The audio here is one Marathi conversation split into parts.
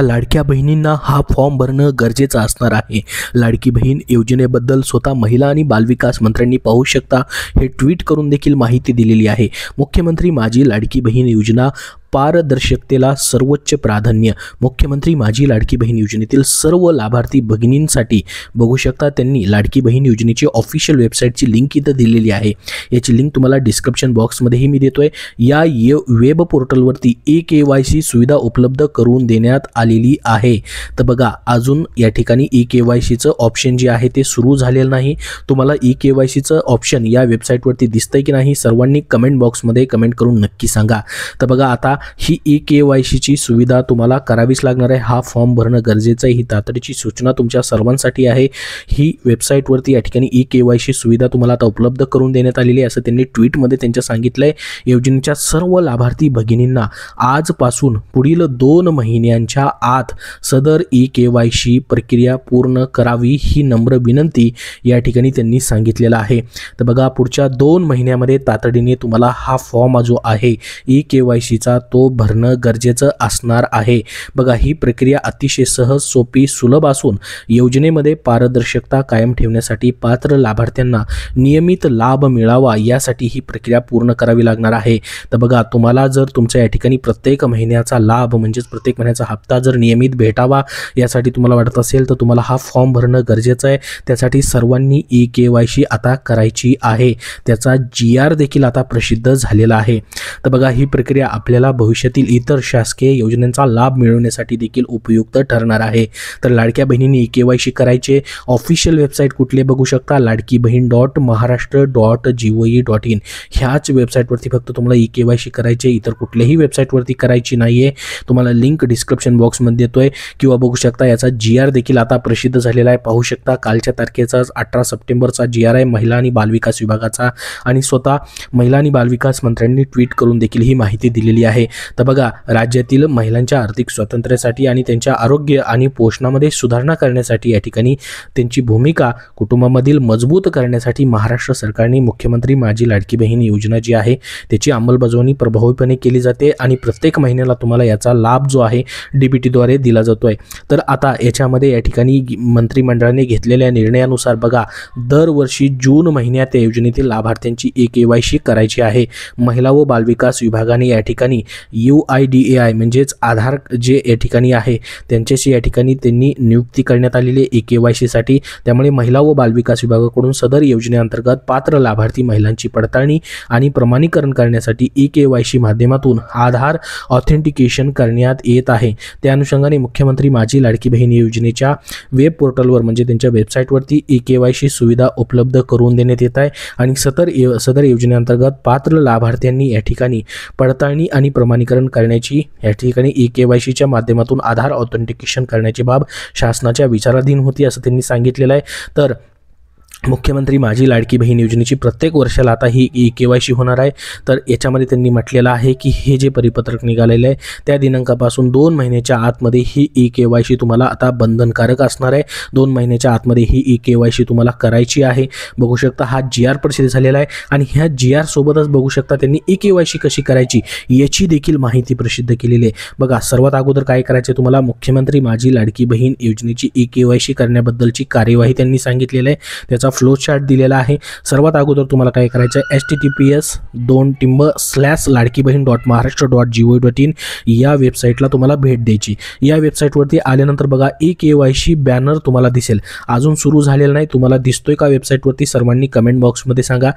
आता लाडक्या बहिणींना हा फॉर्म भरणं गरजेचं असणार आहे। लाडकी बहीण योजनेबद्दल स्वतः महिला आणि बालविकास मंत्र्यांनी पाहू शकता हे ट्विट करून देखील माहिती दिलेली आहे। मुख्यमंत्री माझी लाडकी बहीण योजना पारदर्शकतेला सर्वोच्च प्राधान्य। मुख्यमंत्री माझी लाडकी बहीण योजनेतील सर्व लाभार्थी भगिनींसाठी बघू शकता त्यांनी लाडकी बहीण योजनेची ऑफिशियल वेबसाईटची लिंक इथं दिलेली आहे। याची लिंक तुम्हाला डिस्क्रिप्शन बॉक्समध्येही मी देतोय। या वेब पोर्टलवरती KYC सुविधा उपलब्ध करून देण्यात आलेली आहे। तर बघा अजून या ठिकाणी KYCचं ऑप्शन जे आहे ते सुरू झालेलं नाही। तुम्हाला KYCचं ऑप्शन या वेबसाईटवरती दिसतंय की नाही सर्वांनी कमेंट बॉक्समध्ये कमेंट करून नक्की सांगा। तर बघा आता ही KYCची सुविधा तुम्हाला करावीच लागणार आहे। हा फॉर्म भरणं गरजेचं आहे। ही तातडीची सूचना तुमच्या सर्वांसाठी आहे। ही वेबसाईटवरती या ठिकाणी KYC सुविधा तुम्हाला आता उपलब्ध करून देण्यात आलेली आहे असं त्यांनी ट्विटमध्ये त्यांच्या सांगितलंय। योजनेच्या सर्व लाभार्थी भगिनींना आजपासून पुढील 2 महिन्यांच्या आत सदर KYC प्रक्रिया पूर्ण करावी ही नम्र विनंती या ठिकाणी त्यांनी सांगितलेलं आहे। तर बघा पुढच्या 2 महिन्यामध्ये तातडीने तुम्हाला हा फॉर्म जो आहे KYCचा तो भरणं गरजेचं असणार आहे। बघा ही प्रक्रिया अतिशय सहज सोपी सुलभ असून योजनेमध्ये पारदर्शकता कायम ठेवण्यासाठी पात्र लाभार्थ्यांना नियमित लाभ मिळावा यासाठी ही प्रक्रिया पूर्ण करावी लागणार आहे। तर बघा तुम्हाला जर तुमच्या या ठिकाणी प्रत्येक महिन्याचा लाभ म्हणजेच प्रत्येक महिन्याचा हप्ता जर नियमित भेटावा यासाठी तुम्हाला वाटत असेल तर तुम्हाला हा फॉर्म भरणं गरजेचं आहे। त्यासाठी सर्वांनी KYC आता करायची आहे। त्याचा GR देखील आता प्रसिद्ध झालेला आहे। तर बघा ही प्रक्रिया आपल्याला भविष्यातील इतर शासकीय योजनांचा लाभ मिळवण्यासाठी देखील उपयुक्त ठरणार आहे। तर लाडक्या बहिणींनी KYC करायचे ऑफिशियल वेबसाईट कुठले बघू शकता ladkibhin.maharashtra.gov.in ह्याच वेबसाईटवरती फक्त तुम्हाला KYC करायचे, इतर कुठल्याही वेबसाईटवरती करायची नाहीये। तुम्हाला लिंक डिस्क्रिप्शन बॉक्समध्ये देतोय किंवा बघू शकता याचा GR देखील आता प्रसिद्ध झालेला आहे। पाहू शकता कालच्या तारखेचा 18 सप्टेंबरचा GR आहे महिला आणि बालविकास विभागाचा आणि स्वतः महिला आणि बालविकास मंत्र्यांनी ट्विट करून देखील ही माहिती दिलेली आहे। तर बघा राज्यातील महिलांच्या आर्थिक स्वातंत्र्यासाठी आणि त्यांच्या आरोग्य आणि पोषणामध्ये सुधारणा करण्यासाठी या ठिकाणी त्यांची भूमिका कुटुंबामधील मजबूत करण्यासाठी महाराष्ट्र सरकारने मुख्यमंत्री माझी लाडकी बहीण योजना जी आहे त्याची अंमलबजावणी प्रभावीपणे केली जाते आणि प्रत्येक महिन्याला तुम्हाला याचा लाभ जो आहे DBTद्वारे दिला जातोय। तर आता याच्यामध्ये या ठिकाणी मंत्रिमंडळाने घेतलेल्या निर्णयानुसार बघा दरवर्षी जून महिन्यात या योजनेतील लाभार्थ्यांची KYC करायची आहे। महिला व बालविकास विभागाने या ठिकाणी UIDAI म्हणजेच आधार जे या ठिकाणी आहे त्यांच्याशी या ठिकाणी त्यांनी नियुक्ती करण्यात आलेली आहे KYC साठी। त्यामुळे महिला व बालविकास विभागाकडून सदर योजनेअंतर्गत पात्र लाभार्थी महिलांची पडताळणी आणि प्रमाणीकरण करण्यासाठी KYC माध्यमातून आधार ऑथेंटिकेशन करण्यात येत आहे। त्या अनुषंगाने मुख्यमंत्री माझी लाडकी बहीण योजनेच्या वेब पोर्टलवर म्हणजे त्यांच्या वेबसाईटवरती KYC सुविधा उपलब्ध करून देण्यात येत आहे आणि सदर योजनेअंतर्गत पात्र लाभार्थ्यांनी या ठिकाणी पडताळणी आणि प्रमाणीकरण करण्याची या ठिकाणी KYCच्या माध्यमातून आधार ऑथेंटिकेशन करण्याची बाब शासनाच्या विचाराधीन होती असं त्यांनी सांगितलेलं आहे। तर मुख्यमंत्री माझी लाडकी बहीण योजनेची प्रत्येक वर्षाला आता ही KYC होणार आहे। तर याच्यामध्ये त्यांनी म्हटलेलं आहे की हे जे परिपत्रक निघालेलं आहे त्या दिनांकापासून 2 महिन्याच्या आतमध्ये ही KYC तुम्हाला आता बंधनकारक असणार आहे। 2 महिन्याच्या आतमध्ये ही KYC तुम्हाला करायची आहे। बघू शकता हा GR प्रसिद्ध झालेला आहे आणि ह्या GR सोबतच बघू शकता त्यांनी KYC कशी करायची याची देखील माहिती प्रसिद्ध केलेली आहे। बघा सर्वात अगोदर काय करायचे तुम्हाला मुख्यमंत्री माझी लाडकी बहीण योजनेची KYC करण्याबद्दलची कार्यवाही त्यांनी सांगितलेली आहे। त्याचा फ्लो चार्ट दिलेला आहे। सर्वात अगोदर तुम्हाला काय करायचं आहे https://ladkibhin.maharashtra.gov.in या वेबसाईटला तुम्हाला भेट द्यायची। या वेबसाईटवरती आल्यानंतर बघा KYC बॅनर तुम्हाला दिसेल। अजून सुरू झालेला नाही, तुम्हाला दिसतोय का वेबसाईटवरती सर्वांनी कमेंट बॉक्समध्ये सांगा।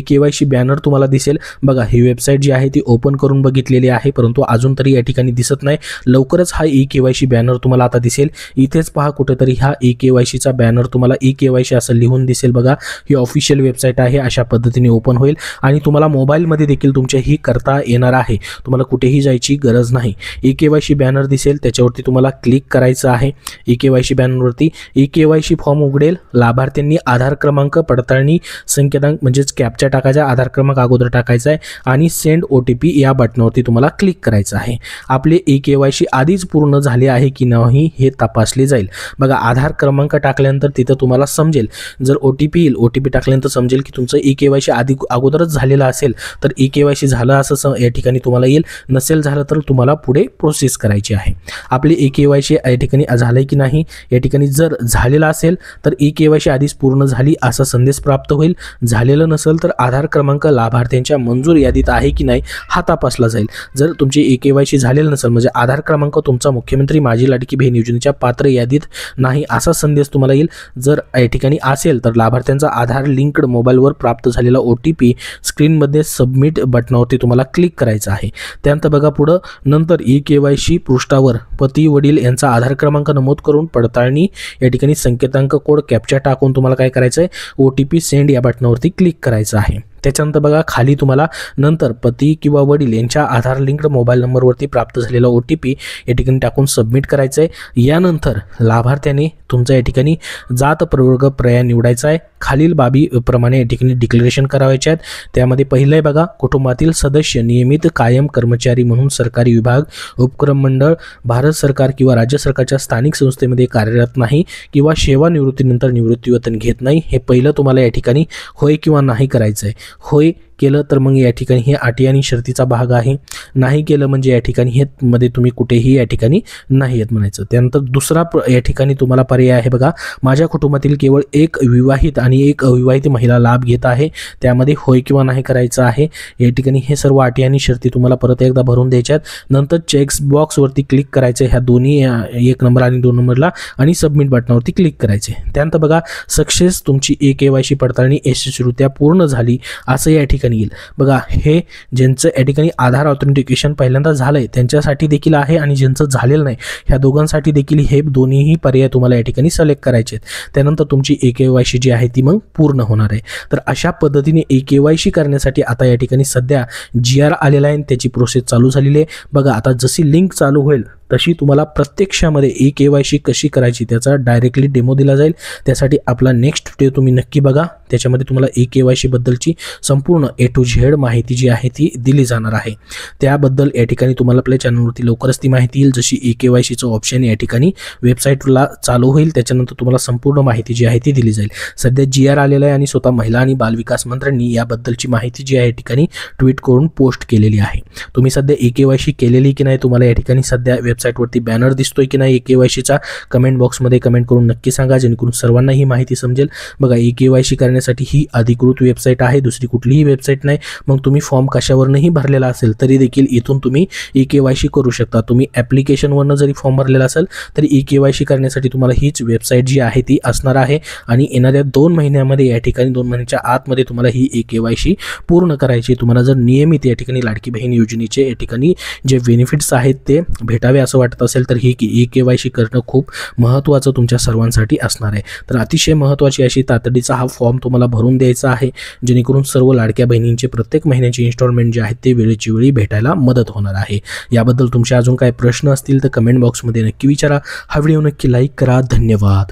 KYC बॅनर तुम्हाला दिसेल। बघा ही वेबसाईट जी आहे ती ओपन करून बघितलेली आहे परंतु अजून तरी या ठिकाणी दिसत नाही। लवकरच हा KYC बॅनर तुम्हाला आता दिसेल। इथेच पहा कुठेतरी हा KYCचा बॅनर तुम्हाला KYC असं लिहून दिसेल। बघा ही ऑफिशियल वेबसाईट आहे, अशा पद्धतीने ओपन होईल आणि तुम्हाला मोबाईलमध्ये देखील तुमच्या ही करता येणार आहे। तुम्हाला कुठेही जायची गरज नाही। KYC बॅनर दिसेल त्याच्यावरती तुम्हाला क्लिक करायचं आहे। KYC बॅनरवरती KYC फॉर्म उघडेल। लाभार्थ्यांनी आधार क्रमांक पडताळणी संकेतांक म्हणजेच कॅप्चा टाकायचा, आधार क्रमांक अगोदर टाकायचा आहे आणि सेंड OTP या बटनावरती तुम्हाला क्लिक करायचं आहे। आपले KYC आधीच पूर्ण झाले आहे की नाही हे तपासले जाईल। बघा आधार क्रमांक टाकल्यानंतर तिथं तुम्हाला समजेल। जर OTP येईल. OTP टाकल्यानंतर समजेल की तुमचं EKYC अगोदरच झालेलं असेल तर EKYC झालं असं या ठिकाणी तुम्हाला येईल. नसेल झालं तर तुम्हाला पुढे प्रोसेस करायची आहे. आपली EKYC या ठिकाणी झालंय की नाही, या ठिकाणी जर झालेलं असेल तर EKYC आधीच पूर्ण झाली असा संदेश प्राप्त होईल. झालेलं नसेल तर आधार क्रमांक लाभार्थ्यांच्या मंजूर यादीत आहे की नाही हा तपासला जाईल. जर तुमची EKYC झालेलं नसेल म्हणजे आधार क्रमांक तुमचा मुख्यमंत्री माझी लाडकी बहीण योजनेच्या पात्र यादीत नाही असा संदेश तुम्हाला येईल. जर या ठिकाणी असेल तर लाभार्थ्यांचा आधार लिंक्ड मोबाईलवर प्राप्त झालेला OTP स्क्रीनमध्ये सबमिट बटनावरती तुम्हाला क्लिक करायचं आहे. त्यानंतर बघा पुढं नंतर EKYC पृष्ठावर पती वडील यांचा आधार क्रमांक नमूद करून पडताळणी या ठिकाणी संकेतांक कोड कॅप्चा टाकून तुम्हाला काय करायचं आहे OTP सेंड या बटनावरती क्लिक करायचं आहे. त्याच्यानंतर बघा खाली तुम्हाला नंतर पती किंवा वडील यांच्या आधार लिंक्ड मोबाईल नंबरवरती प्राप्त झालेला OTP या ठिकाणी टाकून सबमिट करायचं आहे. यानंतर लाभार्थ्याने तुमचा या ठिकाणी जात प्रवर्ग पर्याय निवडायचा आहे. खालील बाबी प्रमाणे या ठिकाणी डिक्लेरेशन करायचे आहेत. त्यामध्ये पहिलं आहे बघा कुटुंबातील सदस्य नियमित कायम कर्मचारी म्हणून सरकारी विभाग उपक्रम मंडळ भारत सरकार किंवा राज्य सरकारच्या स्थानिक संस्थेमध्ये कार्यरत नाही किंवा सेवानिवृत्तीनंतर निवृत्तीवेतन घेत नाही. हे पहिलं तुम्हाला या ठिकाणी होय किंवा नाही करायचं आहे. होय केलं तर मग या ठिकाणी हे अटी आणि शर्तीचा भाग आहे. नाही केलं म्हणजे या ठिकाणी हे मध्ये तुम्ही कुठेही या ठिकाणी नाही येत म्हणायचं. त्यानंतर दुसरा या ठिकाणी तुम्हाला पर्याय आहे बघा माझ्या कुटुंबातील केवळ एक विवाहित आणि एक अविवाहित महिला लाभ घेत आहे. त्यामध्ये होय किंवा नाही करायचं आहे. या ठिकाणी हे सर्व अटी आणि शर्ती तुम्हाला परत एकदा भरून द्यायच्यात. नंतर चेक्स बॉक्सवरती क्लिक करायचं ह्या दोन्ही 1 नंबर आणि 2 नंबरला आणि सबमिट बटनावरती क्लिक करायचे. त्यानंतर बघा सक्सेस तुमची EKYC पडताळणी यशस्वीरित्या पूर्ण झाली असं या ठिकाणी येईल. बघा हे ज्यांचं या ठिकाणी आधार ऑथेंटिकेशन पहिल्यांदा झालंय त्यांच्यासाठी देखील आहे आणि ज्यांचं झालेलं नाही ह्या दोघांसाठी देखील हे दोन्हीही पर्याय तुम्हाला या ठिकाणी सिलेक्ट करायचे आहेत. त्यानंतर तुमची EKYC जी आहे ती मग पूर्ण होणार आहे. तर अशा पद्धतीने EKYC करण्यासाठी आता या ठिकाणी सध्या GR आलेला आहे, त्याची प्रोसेस चालू झालेली आहे. बघा आता जशी लिंक चालू होईल तशी तुम्हाला प्रत्यक्षामध्ये EKYC कशी करायची त्याचा डायरेक्टली डेमो दिला जाईल. त्यासाठी आपला नेक्स्ट व्हिडिओ तुम्ही नक्की बघा. त्याच्यामध्ये तुम्हाला EKYC बद्दलची संपूर्ण A to Z माहिती जी आहे ती दिली जाणार आहे. त्याबद्दल या ठिकाणी तुम्हाला आपल्या चॅनलवरती लवकरच ती माहिती येईल. जशी EKYCचं ऑप्शन या ठिकाणी वेबसाईटला चालू होईल त्याच्यानंतर तुम्हाला संपूर्ण माहिती जी आहे ती दिली जाईल. सध्या GR आलेला आहे आणि स्वतः महिला आणि बालविकास मंत्र्यांनी याबद्दलची माहिती जी आहे या ठिकाणी ट्विट करून पोस्ट केलेली आहे. तुम्ही सध्या EKYC केलेली की नाही तुम्हाला या ठिकाणी सध्या वेबसाईटवरती बॅनर दिसतोय की नाही EKYCचा कमेंट बॉक्समध्ये कमेंट करून नक्की सांगा जेणेकरून सर्वांना ही माहिती समजेल. बघा EKYC करण्यासाठी ही अधिकृत वेबसाईट आहे, दुसरी कुठलीही वेबसाईट नाही. मग तुम्ही फॉर्म कशावरनंही भरलेला असेल तरी देखील इथून तुम्ही EKYC करू शकता. तुम्ही ॲप्लिकेशनवरनं जरी फॉर्म भरलेला असेल तरी EKYC करण्यासाठी तुम्हाला हीच वेबसाईट जी आहे ती असणार आहे आणि येणाऱ्या 2 महिन्यामध्ये या ठिकाणी 2 महिन्याच्या आतमध्ये तुम्हाला ही EKYC पूर्ण करायची. तुम्हाला जर नियमित या ठिकाणी लाडकी बहीण योजनेचे या ठिकाणी जे बेनिफिट्स आहेत ते भेटावे असं वाटत असेल तर ही EKYC करणं खूप महत्त्वाचं तुमच्या सर्वांसाठी असणार आहे. तर अतिशय महत्त्वाची अशी तातडीचा हा फॉर्म तुम्हाला भरून द्यायचा आहे जेणेकरून सर्व लाडक्या बहिणींचे प्रत्येक महिन्याची इन्स्टॉलमेंट जे आहेत ते वेळेची वेळी भेटायला मदत होणार आहे. याबद्दल तुमचे अजून काही प्रश्न असतील तर कमेंट बॉक्समध्ये नक्की विचारा. हा व्हिडिओ नक्की लाईक करा. धन्यवाद.